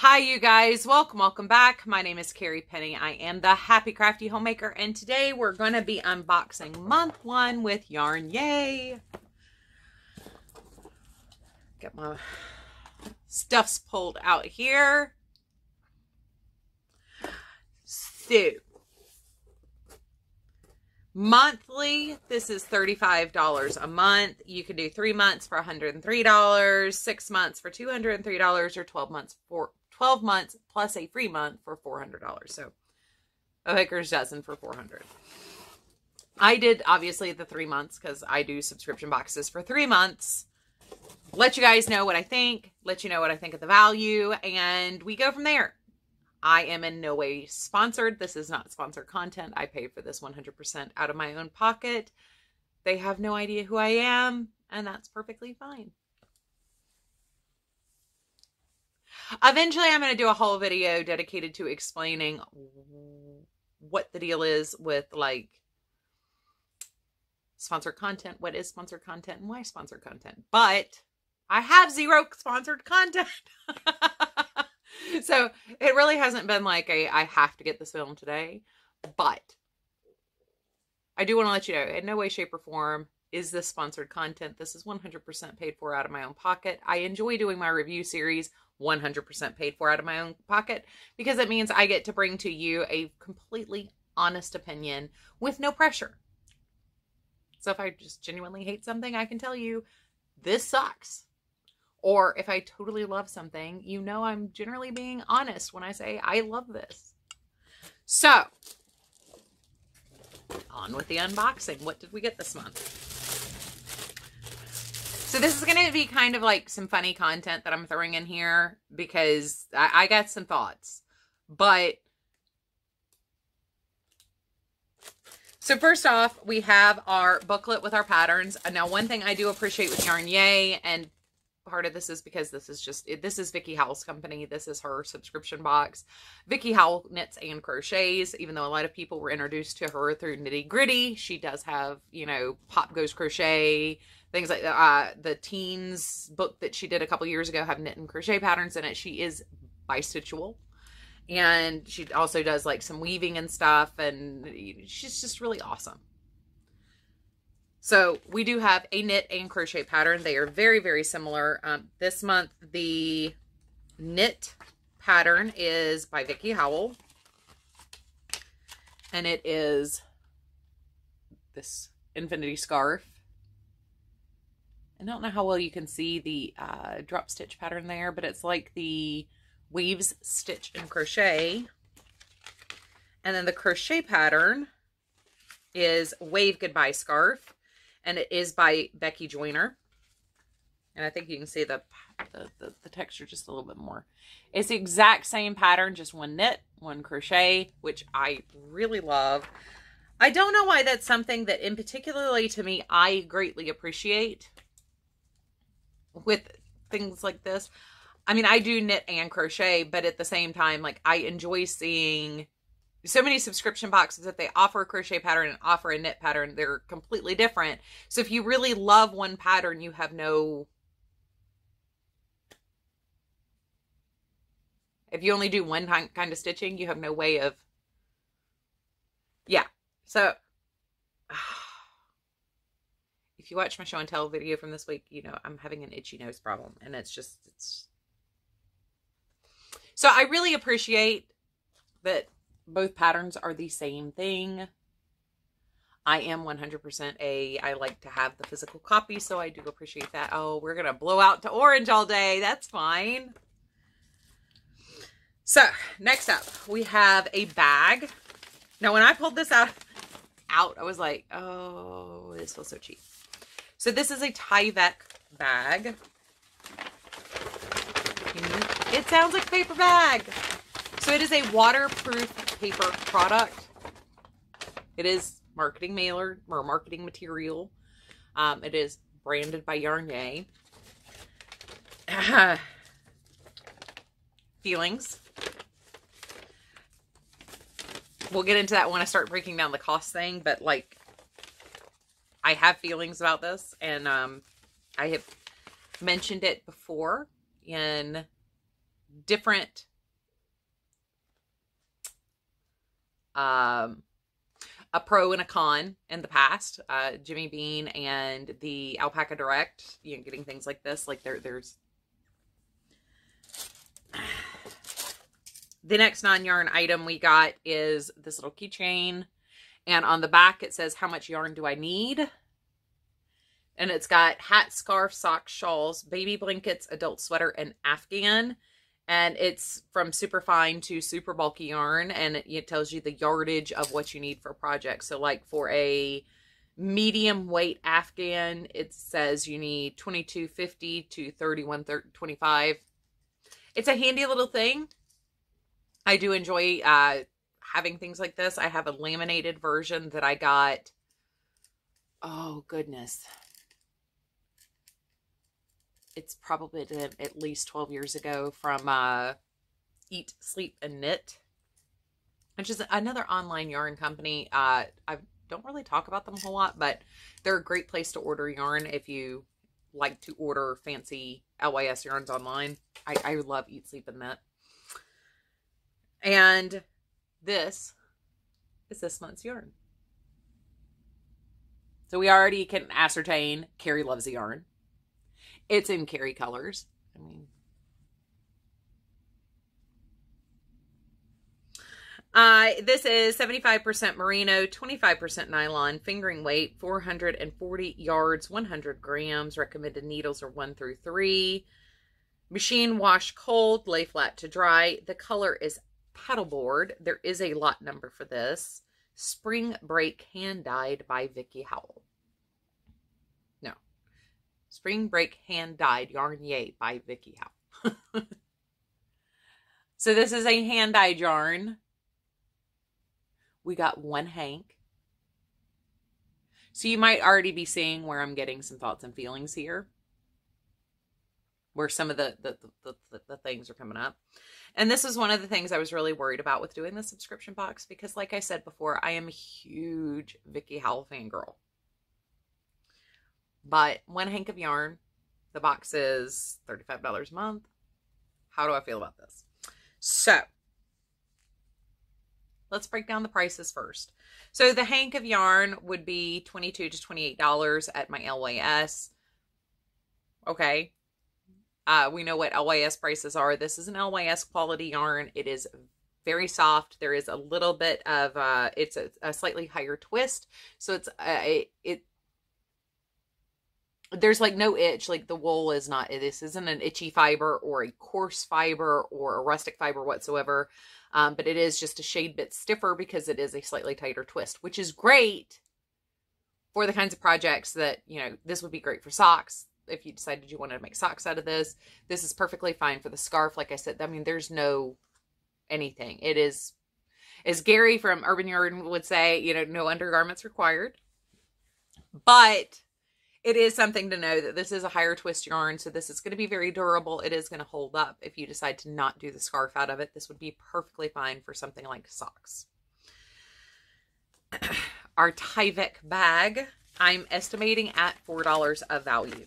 Hi you guys, welcome back. My name is Carrie Penny. I am the Happy Crafty Homemaker, and today we're going to be unboxing month 1 with Yarn. Yay! Get my stuffs pulled out here. So, monthly, this is $35 a month. You can do 3 months for $103, 6 months for $203, or 12 months plus a free month for $400. So a baker's dozen for $400. I did obviously the 3 months because I do subscription boxes for 3 months. Let you guys know what I think, let you know what I think of the value, and we go from there. I am in no way sponsored. This is not sponsored content. I paid for this 100% out of my own pocket. They have no idea who I am, and that's perfectly fine. Eventually, I'm going to do a whole video dedicated to explaining what the deal is with, like, sponsored content, what is sponsored content, and why sponsored content. But I have zero sponsored content. So it really hasn't been like I have to get this film today. But I do want to let you know, in no way, shape, or form is this sponsored content. This is 100% paid for out of my own pocket. I enjoy doing my review series 100% paid for out of my own pocket because it means I get to bring to you a completely honest opinion with no pressure. So if I just genuinely hate something, I can tell you this sucks. Or if I totally love something, you know I'm generally being honest when I say I love this. So, on with the unboxing. What did we get this month? So this is going to be kind of like some funny content that I'm throwing in here because I got some thoughts. But, so first off, we have our booklet with our patterns. Now, one thing I do appreciate with Yarn Yay, and part of this is because this is Vicky Howell's company. This is her subscription box. Vicky Howell knits and crochets, even though a lot of people were introduced to her through Nitty Gritty. She does have, you know, Pop Goes Crochet, things like that. The teens book that she did a couple years ago have knit and crochet patterns in it. She is bistitchual. And she also does like some weaving and stuff. And she's just really awesome. So we do have a knit and crochet pattern. They are very, very similar. This month, the knit pattern is by Vicky Howell. And it is this infinity scarf. I don't know how well you can see the drop stitch pattern there, but it's like the weaves, stitch, and crochet. And then the crochet pattern is Wave Goodbye Scarf. And it is by Becky Joyner. And I think you can see the texture just a little bit more. It's the exact same pattern, just one knit, one crochet, which I really love. I don't know why that's something that, in particularly to me, I greatly appreciate with things like this. I mean, I do knit and crochet, but at the same time, like, I enjoy seeing so many subscription boxes that they offer a crochet pattern and offer a knit pattern. They're completely different. So if you really love one pattern, you have no... If you only do one kind of stitching, you have no way of... Yeah. So, if you watch my show and tell video from this week, you know I'm having an itchy nose problem. And it's... So I really appreciate that both patterns are the same thing. I am 100% I like to have the physical copy, so I do appreciate that. Oh, we're going to blow out to orange all day. That's fine. So, next up, we have a bag. Now, when I pulled this out, I was like, oh, this feels so cheap. So, this is a Tyvek bag. It sounds like a paper bag. So, it is a waterproof paper product. It is marketing mailer or marketing material. It is branded by Yarn Yay. Feelings. We'll get into that when I start breaking down the cost thing, but like, I have feelings about this, and I have mentioned it before in different a pro and a con in the past. Jimmy Bean and the Alpaca Direct, you know, getting things like this. Like there's the next non-yarn item we got is this little keychain. And on the back, it says, how much yarn do I need? And it's got hat, scarf, socks, shawls, baby blankets, adult sweater, and Afghan. And it's from super fine to super bulky yarn. And it tells you the yardage of what you need for a project. So like for a medium weight Afghan, it says you need 2250 to 3125. It's a handy little thing. I do enjoy having things like this. I have a laminated version that I got, oh goodness, it's probably at least 12 years ago from Eat, Sleep, and Knit, which is another online yarn company. I don't really talk about them a whole lot, but they're a great place to order yarn if you like to order fancy LYS yarns online. I love Eat, Sleep, and Knit. And this is this month's yarn. So we already can ascertain Carrie loves the yarn. It's in Carrie colors. I mean, this is 75% merino, 25% nylon, fingering weight, 440 yards, 100 grams. Recommended needles are 1 through 3. Machine wash cold, lay flat to dry. The color is paddleboard. There is a lot number for this. Spring Break Hand Dyed by Vicki Howell. No. Spring Break Hand Dyed Yarn Yay by Vicki Howell. So this is a hand dyed yarn. We got one hank. So you might already be seeing where I'm getting some thoughts and feelings here, where some of the things are coming up. And this is one of the things I was really worried about with doing the subscription box, because like I said before, I am a huge Vicki Howell fangirl. But one hank of yarn, the box is $35 a month. How do I feel about this? So let's break down the prices first. So the hank of yarn would be $22 to $28 at my LYS. Okay. We know what LYS prices are. This is an LYS quality yarn. It is very soft. There is a little bit of, it's a slightly higher twist. So it's, there's like no itch. Like the wool is not, this isn't an itchy fiber or a coarse fiber or a rustic fiber whatsoever. But it is just a shade bit stiffer because it is a slightly tighter twist, which is great for the kinds of projects that, you know, this would be great for socks. If you decided you wanted to make socks out of this, this is perfectly fine for the scarf. Like I said, I mean, there's no anything. It is, as Gary from Urban Yarn would say, you know, no undergarments required. But it is something to know that this is a higher twist yarn. So this is going to be very durable. It is going to hold up. If you decide to not do the scarf out of it, this would be perfectly fine for something like socks. Our Tyvek bag, I'm estimating at $4 of value.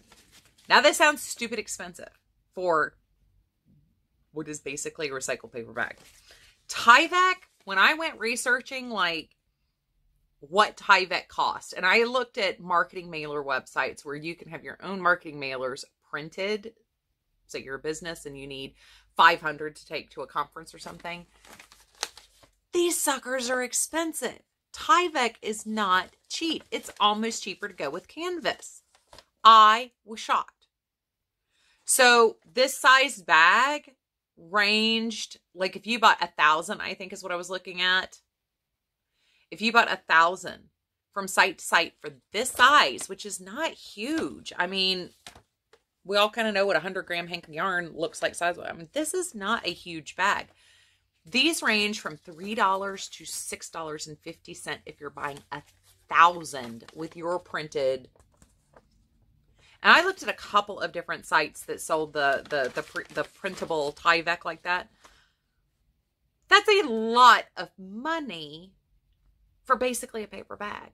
Now, this sounds stupid expensive for what is basically a recycled paper bag. Tyvek, when I went researching, like, what Tyvek cost, and I looked at marketing mailer websites where you can have your own marketing mailers printed. So you're a business and you need 500 to take to a conference or something. These suckers are expensive. Tyvek is not cheap. It's almost cheaper to go with canvas. I was shocked. So this size bag ranged, like if you bought 1,000, I think is what I was looking at. If you bought 1,000 from site to site for this size, which is not huge. I mean, we all kind of know what a 100-gram hank of yarn looks like size. I mean, this is not a huge bag. These range from $3 to $6.50 if you're buying 1,000 with your printed. And I looked at a couple of different sites that sold the printable Tyvek like that. That's a lot of money for basically a paper bag.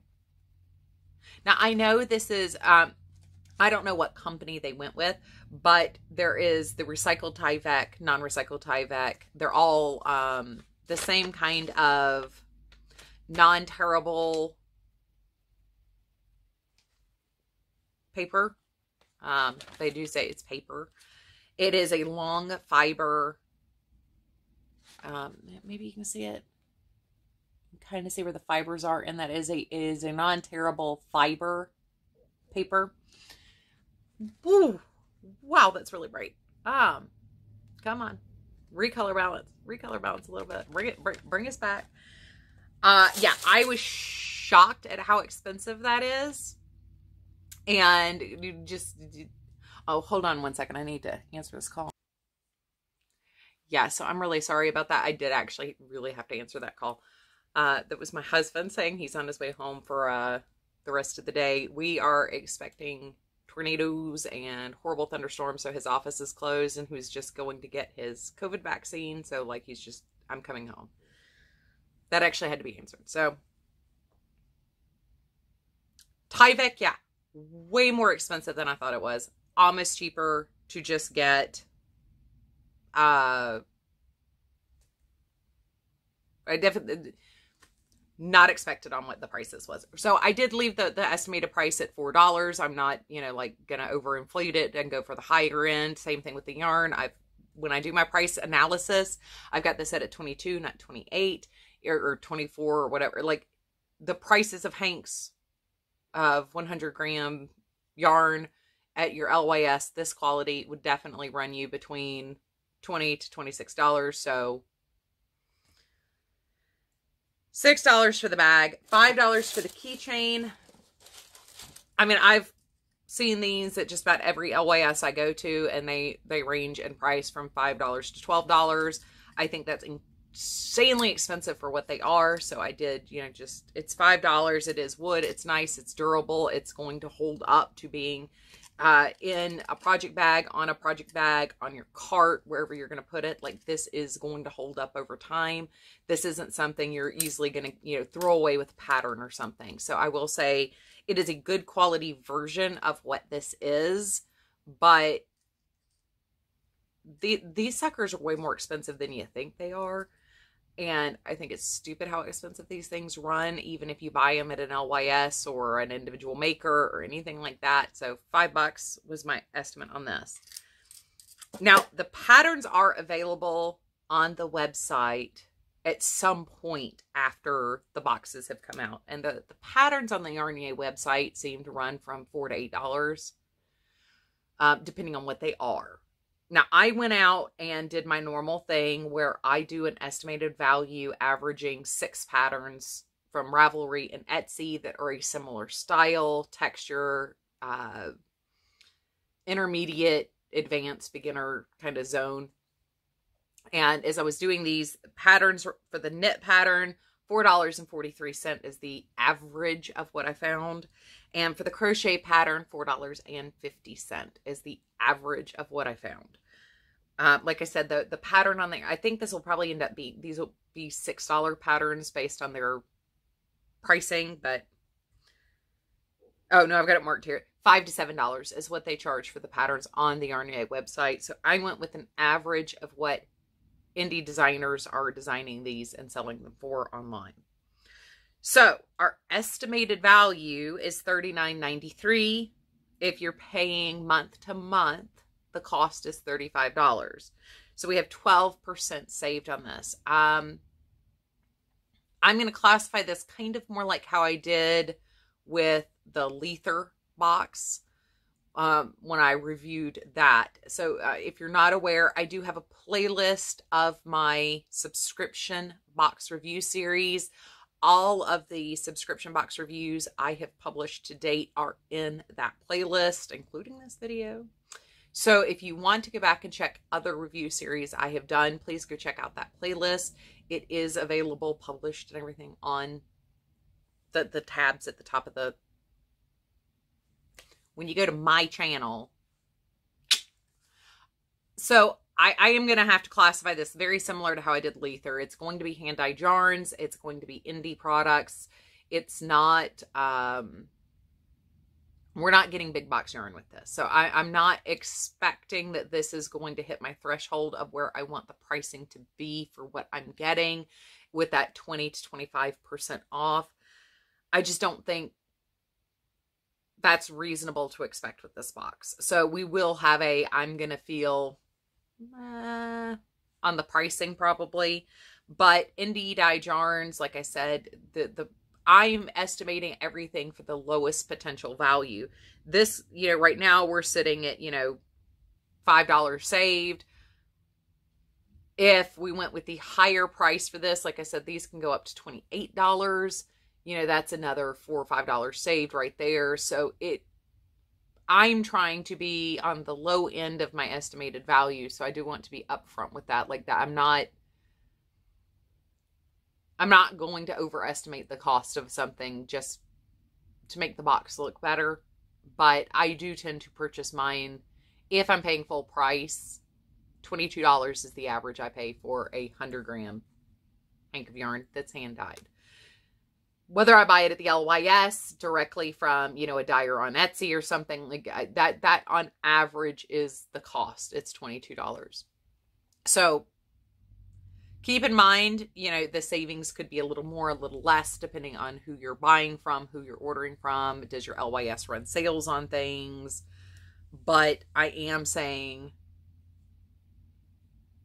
Now, I know this is, I don't know what company they went with, but there is the recycled Tyvek, non-recycled Tyvek. They're all the same kind of non-tearable paper. They do say it's paper. It is a long fiber. Maybe you can see it. You can kind of see where the fibers are, and that is a non-tearable fiber paper. Ooh, wow, that's really bright. Come on, recolor balance a little bit. Bring us back. Yeah, I was shocked at how expensive that is. And you just, oh, hold on one second. I need to answer this call. Yeah, so I'm really sorry about that. I did actually really have to answer that call. That was my husband saying he's on his way home for the rest of the day. We are expecting tornadoes and horrible thunderstorms, so his office is closed, and he's just going to get his COVID vaccine. So, like, I'm coming home. That actually had to be answered. So, Tyvek, yeah. Way more expensive than I thought it was. Almost cheaper to just get I definitely not expected on what the prices was. So I did leave the estimated price at $4. I'm not, like gonna overinflate it and go for the higher end. Same thing with the yarn. When I do my price analysis, I've got this set at 22, not 28 or 24 or whatever. Like the prices of Hanks of 100-gram yarn at your LYS, this quality would definitely run you between $20 to $26. So $6 for the bag, $5 for the keychain. I mean, I've seen these at just about every LYS I go to, and they range in price from $5 to $12. I think that's insanely expensive for what they are. So I did, it's $5. It is wood. It's nice. It's durable. It's going to hold up to being in a project bag, on your cart, wherever you're going to put it. Like, this is going to hold up over time. This isn't something you're easily going to, throw away with a pattern or something. So I will say it is a good quality version of what this is, but these suckers are way more expensive than you think they are. And I think it's stupid how expensive these things run, even if you buy them at an LYS or an individual maker or anything like that. So $5 was my estimate on this. Now, the patterns are available on the website at some point after the boxes have come out. And the patterns on the Yarnier website seem to run from $4 to $8, depending on what they are. Now, I went out and did my normal thing where I do an estimated value averaging 6 patterns from Ravelry and Etsy that are a similar style, texture, intermediate, advanced, beginner kind of zone. And as I was doing these patterns for the knit pattern, $4.43 is the average of what I found. And for the crochet pattern, $4.50 is the average of what I found. Like I said, the pattern on there, I think this will probably end up being, these will be $6 patterns based on their pricing, but, oh no, I've got it marked here. $5 to $7 is what they charge for the patterns on the Yarnier website. So I went with an average of what indie designers are designing these and selling them for online. So our estimated value is $39.93. If you're paying month to month, the cost is $35. So we have 12% saved on this. I'm going to classify this kind of more like how I did with the Lether box when I reviewed that. So if you're not aware, I do have a playlist of my subscription box review series. All of the subscription box reviews I have published to date are in that playlist, including this video. So if you want to go back and check other review series I have done, please go check out that playlist. It is available, published and everything on the tabs at the top of the, when you go to my channel. So I am going to have to classify this very similar to how I did Lether. It's going to be hand-dyed yarns. It's going to be indie products. It's not we're not getting big box yarn with this. So I'm not expecting that this is going to hit my threshold of where I want the pricing to be for what I'm getting with that 20 to 25% off. I just don't think that's reasonable to expect with this box. So we will have I'm going to feel on the pricing probably. But indie dyed yarns, like I said, I'm estimating everything for the lowest potential value. This, right now we're sitting at, $5 saved. If we went with the higher price for this, like I said, these can go up to $28. That's another $4 or $5 saved right there. So I'm trying to be on the low end of my estimated value. So I do want to be upfront with that. Like that, I'm not going to overestimate the cost of something just to make the box look better. But I do tend to purchase mine, if I'm paying full price, $22 is the average I pay for a 100-gram hank of yarn that's hand dyed. Whether I buy it at the LYS directly from, a dyer on Etsy or something like that on average is the cost. It's $22. So keep in mind, the savings could be a little more, a little less, depending on who you're buying from, who you're ordering from. Does your LYS run sales on things? But I am saying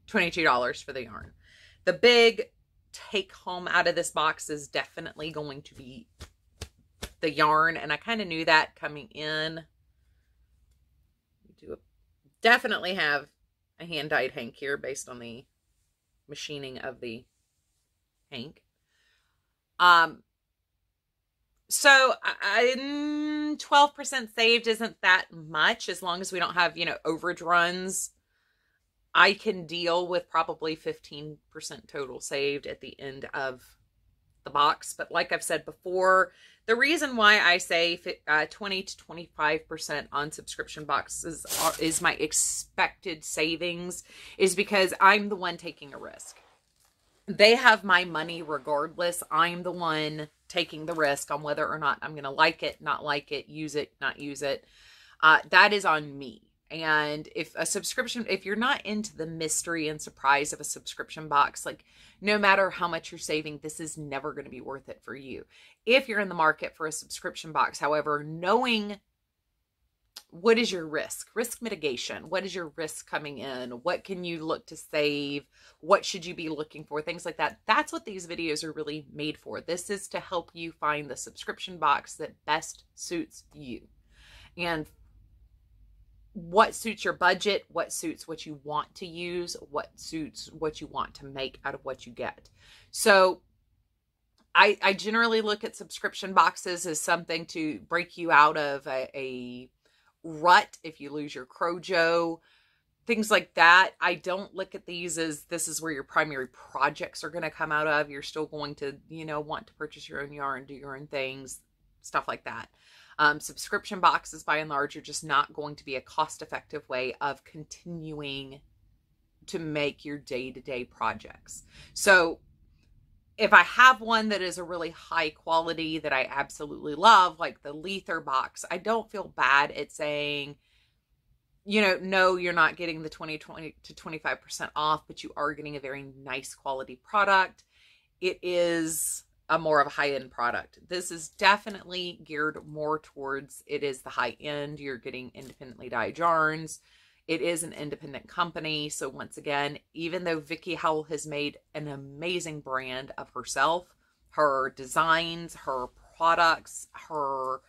$22 for the yarn. The big take home out of this box is definitely going to be the yarn. And I kind of knew that coming in. We do definitely have a hand-dyed hank here based on the machining of the hank. So 12% saved isn't that much as long as we don't have, overage runs. I can deal with probably 15% total saved at the end of the box. But like I've said before, the reason why I say 20 to 25% on subscription boxes is my expected savings is because I'm the one taking a risk. They have my money regardless. I'm the one taking the risk on whether or not I'm going to like it, not like it, use it, not use it. That is on me. And if you're not into the mystery and surprise of a subscription box, like no matter how much you're saving, this is never going to be worth it for you. If you're in the market for a subscription box, however, knowing what is your risk mitigation, what is your risk coming in, what can you look to save, what should you be looking for, things like that. That's what these videos are really made for. This is to help you find the subscription box that best suits you. And what suits your budget, what suits what you want to use, what suits what you want to make out of what you get. So I generally look at subscription boxes as something to break you out of a rut if you lose your Crojo, things like that. I don't look at these as this is where your primary projects are going to come out of. You're still going to, want to purchase your own yarn, do your own things, stuff like that. Subscription boxes, by and large, are just not going to be a cost-effective way of continuing to make your day-to-day projects. So if I have one that is a really high quality that I absolutely love, like the Lether box, I don't feel bad at saying, no, you're not getting the 20 to 25% off, but you are getting a very nice quality product. It is more of a high-end product. This is definitely geared more towards, it is the high end. You're getting independently dyed yarns. It is an independent company. So once again, even though Vicki Howell has made an amazing brand of herself, her designs, her products, her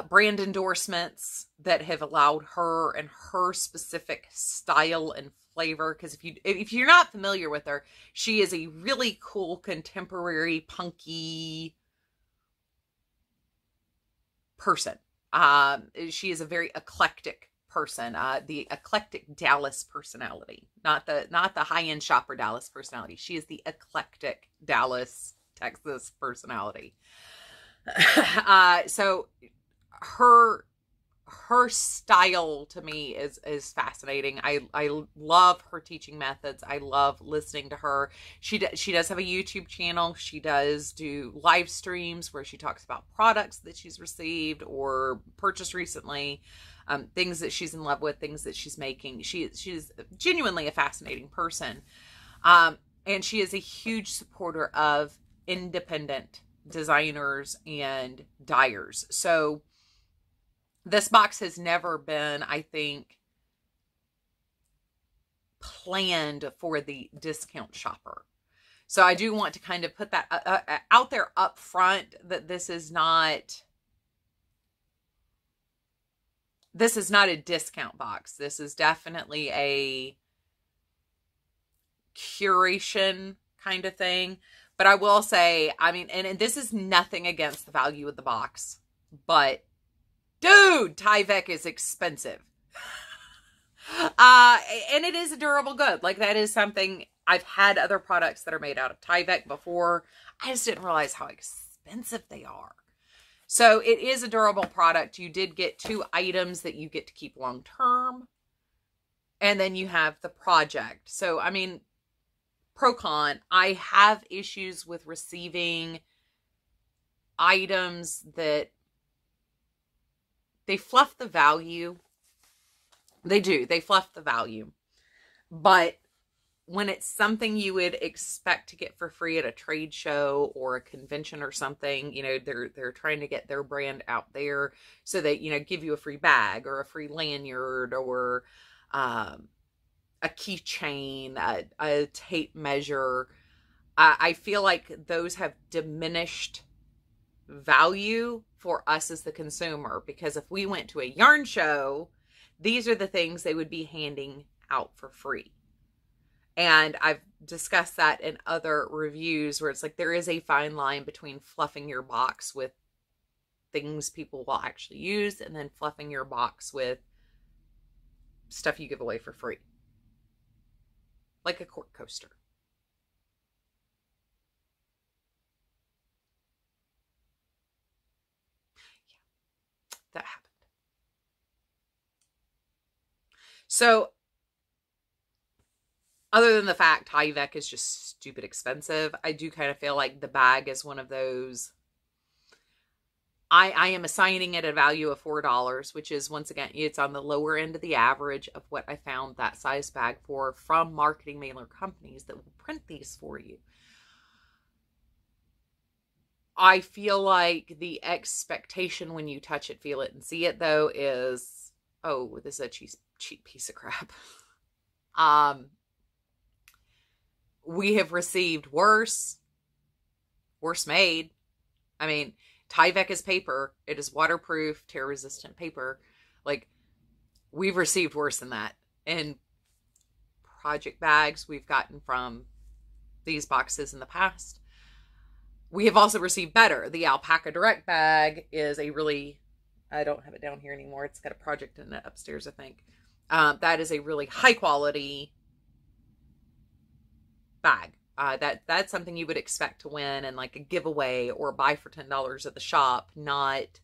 brand endorsements that have allowed her and her specific style and flavor, because if you're not familiar with her, she is a really cool contemporary punky person. She is a very eclectic person, the eclectic Dallas personality, not the high-end shopper Dallas personality. She is the eclectic Dallas, Texas personality. So her her style to me is fascinating. I love her teaching methods. I love listening to her. She does have a YouTube channel. She does do live streams where she talks about products that she's received or purchased recently, things that she's in love with, things that she's making. She's genuinely a fascinating person, and she is a huge supporter of independent designers and dyers. So this box has never been, I think, planned for the discount shopper. So I do want to kind of put that out there up front, that this is not a discount box. This is definitely a curation kind of thing. But I will say, I mean, and this is nothing against the value of the box, but dude, Tyvek is expensive. And it is a durable good. Like, that is something, I've had other products that are made out of Tyvek before. I just didn't realize how expensive they are. So it is a durable product. You did get 2 items that you get to keep long term. And then you have the project. So, I mean, pro-con, I have issues with receiving items that they fluff the value. They do. They fluff the value. But when it's something you would expect to get for free at a trade show or a convention or something, you know, they're trying to get their brand out there so that, you know, give you a free bag or a free lanyard or a keychain, a tape measure. I feel like those have diminished value for us as the consumer, because if we went to a yarn show, these are the things they would be handing out for free. And I've discussed that in other reviews where it's like there is a fine line between fluffing your box with things people will actually use and then fluffing your box with stuff you give away for free. Like a cork coaster. Yeah, that happened. So, other than the fact Tyvek is just stupid expensive, I do kind of feel like the bag is one of those. I am assigning it a value of $4, which is, once again, it's on the lower end of the average of what I found that size bag for from marketing mailer companies that will print these for you. I feel like the expectation when you touch it, feel it, and see it, though, is, oh, this is a cheap piece of crap. We have received worse made. I mean, Tyvek is paper. It is waterproof, tear-resistant paper. Like, we've received worse than that. And project bags we've gotten from these boxes in the past. We have also received better. The Alpaca Direct bag is a really, I don't have it down here anymore. It's got a project in it upstairs, I think. That is a really high quality bag. That's something you would expect to win in like a giveaway or buy for $10 at the shop, not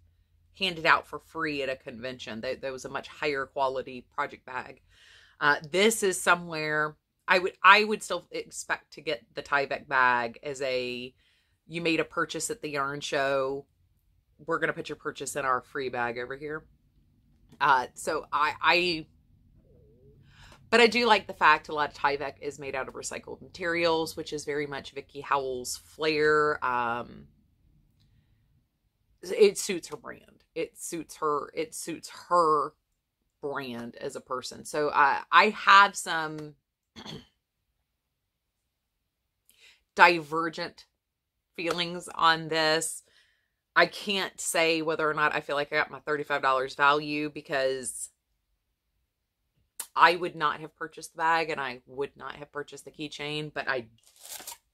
handed out for free at a convention. That was a much higher quality project bag. This is somewhere I would still expect to get the Tyvek bag as a, you made a purchase at the yarn show, we're going to put your purchase in our free bag over here. But I do like the fact a lot of Tyvek is made out of recycled materials, which is very much Vicky Howell's flair. It suits her brand. It suits her brand as a person. So I have some divergent feelings on this. I can't say whether or not I feel like I got my $35 value, because I would not have purchased the bag and I would not have purchased the keychain, but I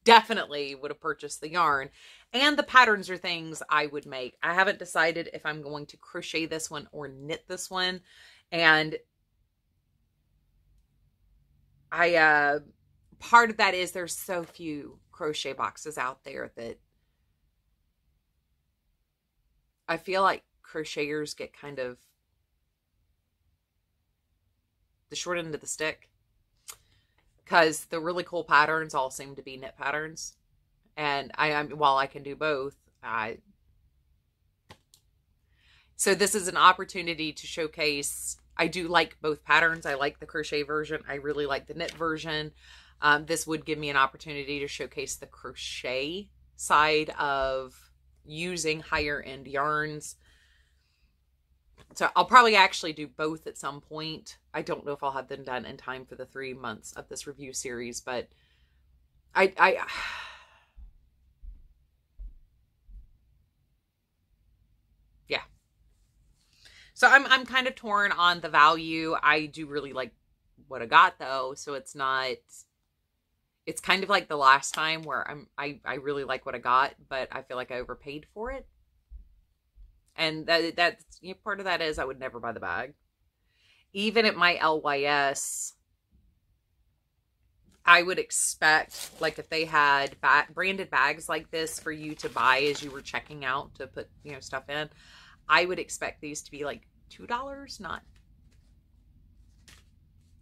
definitely would have purchased the yarn. And the patterns are things I would make. I haven't decided if I'm going to crochet this one or knit this one. And part of that is there's so few crochet boxes out there that I feel like crocheters get kind of the short end of the stick, because the really cool patterns all seem to be knit patterns. And while I can do both, so this is an opportunity to showcase. I do like both patterns. I like the crochet version. I really like the knit version. This would give me an opportunity to showcase the crochet side of using higher end yarns. So I'll probably actually do both at some point. I don't know if I'll have them done in time for the 3 months of this review series, but yeah. So I'm kind of torn on the value. I do really like what I got though, so it's kind of like the last time where I really like what I got, but I feel like I overpaid for it. And that's, you know, part of that is I would never buy the bag. Even at my LYS, I would expect, like, if they had branded bags like this for you to buy as you were checking out to put, you know, stuff in, I would expect these to be like $2, not,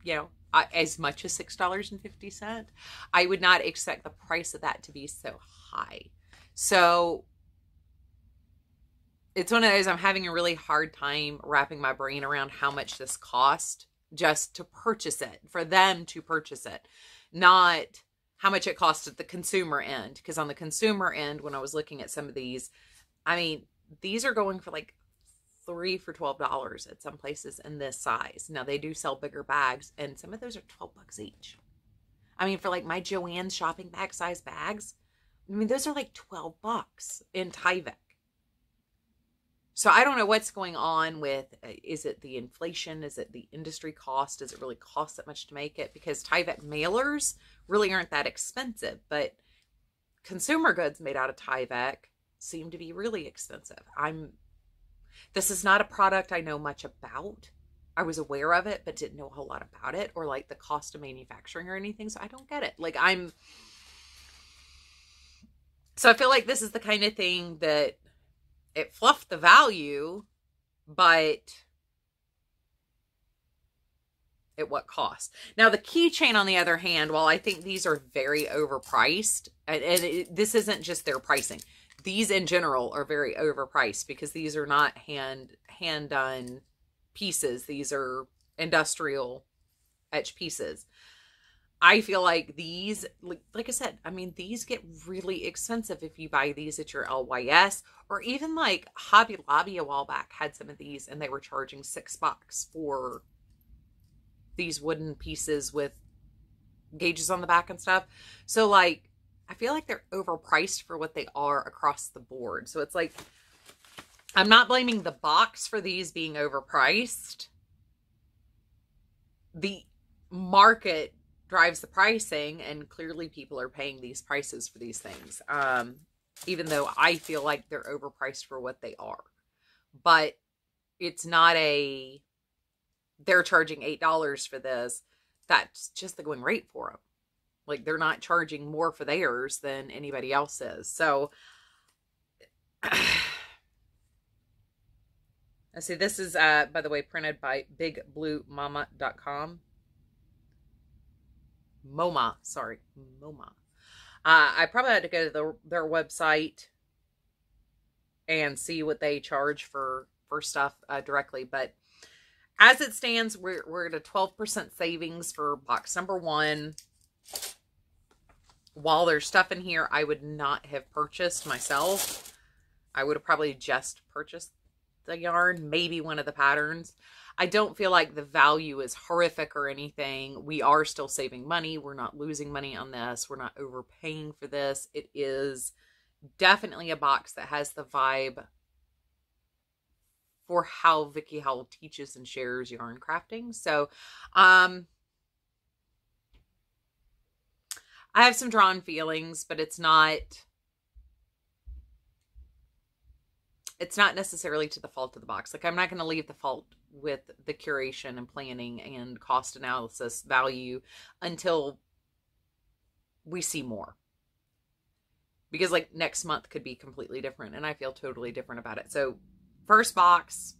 you know, as much as $6.50. I would not expect the price of that to be so high. So it's one of those, I'm having a really hard time wrapping my brain around how much this cost just to purchase it, for them to purchase it, not how much it costs at the consumer end. Because on the consumer end, when I was looking at some of these, I mean, these are going for like 3 for $12 at some places in this size. Now they do sell bigger bags, and some of those are $12 each. I mean, for like my Joann's shopping bag size bags, I mean, those are like $12 in Tyvek. So I don't know what's going on with, is it the inflation? Is it the industry cost? Does it really cost that much to make it? Because Tyvek mailers really aren't that expensive, but consumer goods made out of Tyvek seem to be really expensive. This is not a product I know much about. I was aware of it, but didn't know a whole lot about it, or like the cost of manufacturing or anything. So I don't get it. So I feel like this is the kind of thing that it fluffed the value, but at what cost? Now the keychain, on the other hand, while I think these are very overpriced, and this isn't just their pricing, these in general are very overpriced because these are not hand done pieces. These are industrial etch pieces. I feel like these, like I said, I mean, these get really expensive if you buy these at your LYS, or even like Hobby Lobby a while back had some of these and they were charging $6 for these wooden pieces with gauges on the back and stuff. So like, I feel like they're overpriced for what they are across the board. So it's like, I'm not blaming the box for these being overpriced. The market drives the pricing, and clearly people are paying these prices for these things. Even though I feel like they're overpriced for what they are. But it's not they're charging $8 for this. That's just the going rate for them. Like, they're not charging more for theirs than anybody else is. So, I see this is, by the way, printed by bigbluemama.com. MoMA. I probably had to go to their website and see what they charge for stuff directly. But as it stands, we're at a 12% savings for box number 1. While there's stuff in here I would not have purchased myself, I would have probably just purchased the yarn, maybe one of the patterns. I don't feel like the value is horrific or anything. We are still saving money. We're not losing money on this. We're not overpaying for this. It is definitely a box that has the vibe for how Vicki Howell teaches and shares yarn crafting. So, I have some drawn feelings, but it's not necessarily to the fault of the box. Like, I'm not going to leave the fault with the curation and planning and cost analysis value until we see more. Because like next month could be completely different, and I feel totally different about it. So first box,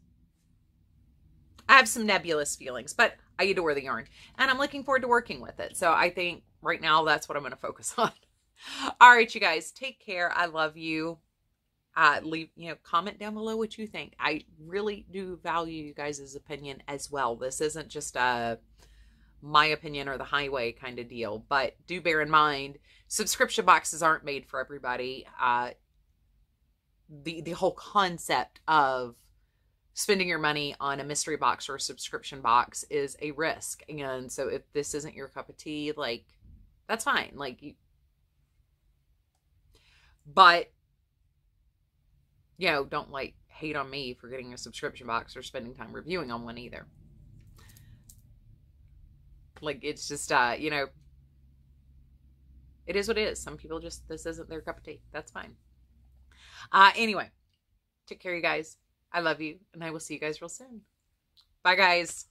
I have some nebulous feelings, but I adore the yarn and I'm looking forward to working with it. So I think right now that's what I'm going to focus on. All right, you guys, take care. I love you. Leave, comment down below what you think. I really do value you guys' opinion as well. This isn't just my opinion or the highway kind of deal, but do bear in mind, subscription boxes aren't made for everybody. The whole concept of spending your money on a mystery box or a subscription box is a risk. And so if this isn't your cup of tea, like, that's fine. But don't like hate on me for getting a subscription box or spending time reviewing on one either. Like, it's just, it is what it is. Some people just, this isn't their cup of tea. That's fine. Anyway, take care, you guys. I love you, and I will see you guys real soon. Bye, guys.